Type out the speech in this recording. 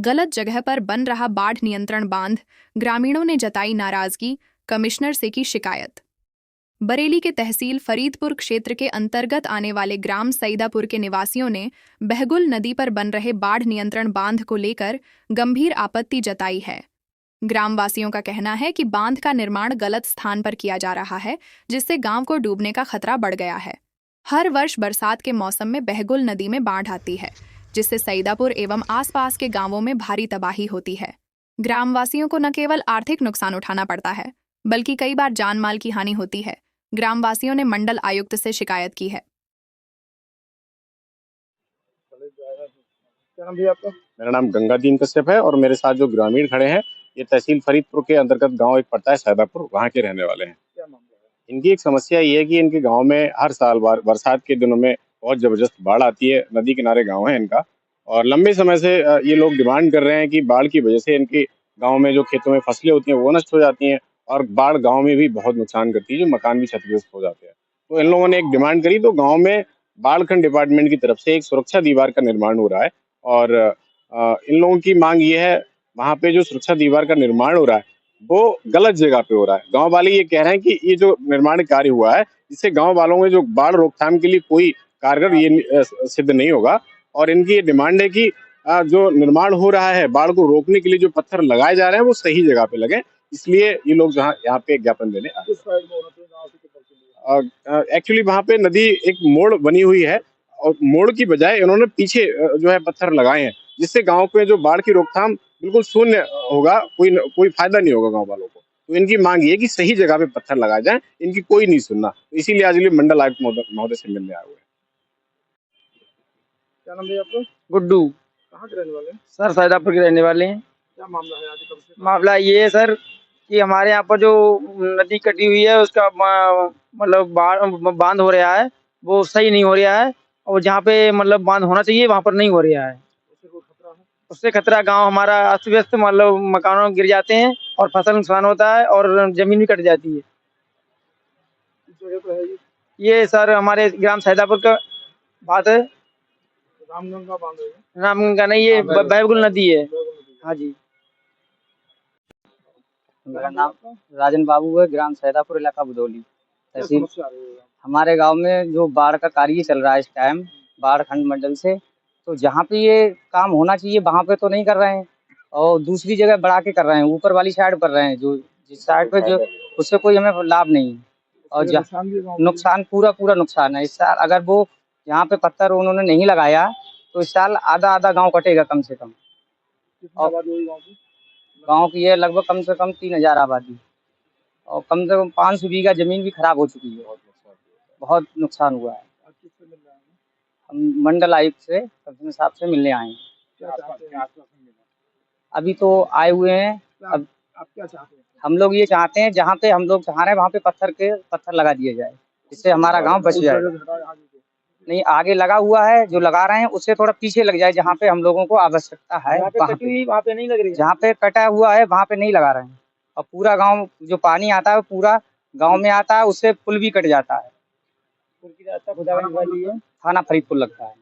गलत जगह पर बन रहा बाढ़ नियंत्रण बांध, ग्रामीणों ने जताई नाराजगी, कमिश्नर से की शिकायत। बरेली के तहसील फरीदपुर क्षेत्र के अंतर्गत आने वाले ग्राम सईदापुर के निवासियों ने बहगुल नदी पर बन रहे बाढ़ नियंत्रण बांध को लेकर गंभीर आपत्ति जताई है। ग्रामवासियों का कहना है कि बांध का निर्माण गलत स्थान पर किया जा रहा है, जिससे गांव को डूबने का खतरा बढ़ गया है। हर वर्ष बरसात के मौसम में बहगुल नदी में बाढ़ आती है, जिससे सईदापुर एवं आसपास के गांवों में भारी तबाही होती है। ग्रामवासियों को न केवल आर्थिक नुकसान उठाना पड़ता है, बल्कि कई बार जान माल की हानि होती है। ग्रामवासियों ने मंडल आयुक्त से शिकायत की है। क्या नाम भैया आपका? मेरा नाम गंगादीन कश्यप है और मेरे साथ जो ग्रामीण खड़े हैं, ये तहसील फरीदपुर के अंतर्गत गांव एक पड़ता है सैदापुर, वहां के रहने वाले हैं। क्या मामला है? इनकी एक समस्या ये है कि इनके गांव में हर साल बरसात के दिनों में बहुत जबरदस्त बाढ़ आती है। नदी किनारे गांव है इनका, और लंबे समय से ये लोग डिमांड कर रहे हैं कि बाढ़ की वजह से इनके गाँव में जो खेतों में फसलें होती हैं वो नष्ट हो जाती हैं, और बाढ़ गाँव में भी बहुत नुकसान करती है, जो मकान भी क्षतिग्रस्त हो जाते हैं। तो इन लोगों ने एक डिमांड करी, तो गाँव में बाढ़ डिपार्टमेंट की तरफ से एक सुरक्षा दीवार का निर्माण हो रहा है। और इन लोगों की मांग ये है, वहाँ पे जो सुरक्षा दीवार का निर्माण हो रहा है वो गलत जगह पे हो रहा है। गांव वाले ये कह रहे हैं कि ये जो निर्माण कार्य हुआ है, इससे गांव वालों में जो बाढ़ रोकथाम के लिए कोई कारगर ये सिद्ध नहीं होगा। और इनकी ये डिमांड है कि जो निर्माण हो रहा है, बाढ़ को रोकने के लिए जो पत्थर लगाए जा रहे हैं वो सही जगह पे लगे। इसलिए ये लोग जहाँ यहाँ पे ज्ञापन देने आए। एक्चुअली वहाँ पे नदी एक मोड़ बनी हुई है, और मोड़ की बजाय इन्होंने पीछे जो है पत्थर लगाए हैं, जिससे गांव पे जो बाढ़ की रोकथाम बिल्कुल शून्य होगा, कोई फायदा नहीं होगा गांव वालों को। तो इनकी मांग ये है कि सही जगह पे पत्थर लगाए जाएं, इनकी कोई नहीं सुनना। तो इसीलिए आज ये मंडल आयुक्त महोदय से मिलने आए हुए हैं। क्या नाम है आपका? गुड्डू। कहाँ के रहने वाले हैं? सर सैदापुर के रहने वाले हैं। क्या मामला है आज? कब से मामला ये है सर कि हमारे यहाँ पर जो नदी कटी हुई है उसका मतलब बांध हो रहा है, वो सही नहीं हो रहा है। और जहाँ पे मतलब बांध होना चाहिए वहाँ पर नहीं हो रहा है। उससे कोई खतरा है? उससे खतरा, गांव हमारा अस्त व्यस्त, मतलब मकानों गिर जाते हैं और फसल नुकसान होता है और जमीन भी कट जाती है। किस जगह पे है ये? ये सर हमारे ग्राम सैदापुर का बात है। रामगंगा बांध है ये? रामगंगा नहीं, ये बहगुल नदी है। हाँ जी। मेरा नाम राजन बाबू है, ग्राम सैदापुर, इलाका बुदौली, तहसील। हमारे गांव में जो बाढ़ का कार्य चल रहा है इस टाइम, बाढ़ खंड मंडल से, तो जहाँ पे ये काम होना चाहिए वहाँ पे तो नहीं कर रहे हैं, और दूसरी जगह बढ़ा के कर रहे हैं, ऊपर वाली साइड कर रहे हैं, जो जिस साइड पे जो उससे कोई हमें लाभ नहीं है। और नुकसान पूरा नुकसान है। इस साल अगर वो यहाँ पे पत्थर उन्होंने नहीं लगाया तो इस साल आधा गाँव कटेगा कम से कम। और गाँव की है लगभग कम से कम 3000 आबादी, और कम से कम 500 बीघा जमीन भी खराब हो चुकी है। बहुत नुकसान हुआ है। हम मंडल आयुक्त से, कमिश्नर साहब से मिलने आए हैं। अभी तो आए हुए हैं। अब आप क्या चाहते हैं? हम लोग ये चाहते हैं, जहाँ पे हम लोग चाह रहे हैं वहाँ पे पत्थर लगा दिए जाए, जिससे हमारा गाँव बच जाए। नहीं, आगे लगा हुआ है, जो लगा रहे हैं उससे थोड़ा पीछे लग जाए, जहाँ पे हम लोगों को आवश्यकता है वहाँ पे नहीं लग रही। जहाँ पे कटा हुआ है वहाँ पे नहीं लगा रहे हैं। और पूरा गांव जो पानी आता है पूरा गांव में आता है, उससे पुल भी कट जाता है। थाना फरीदपुर लगता है।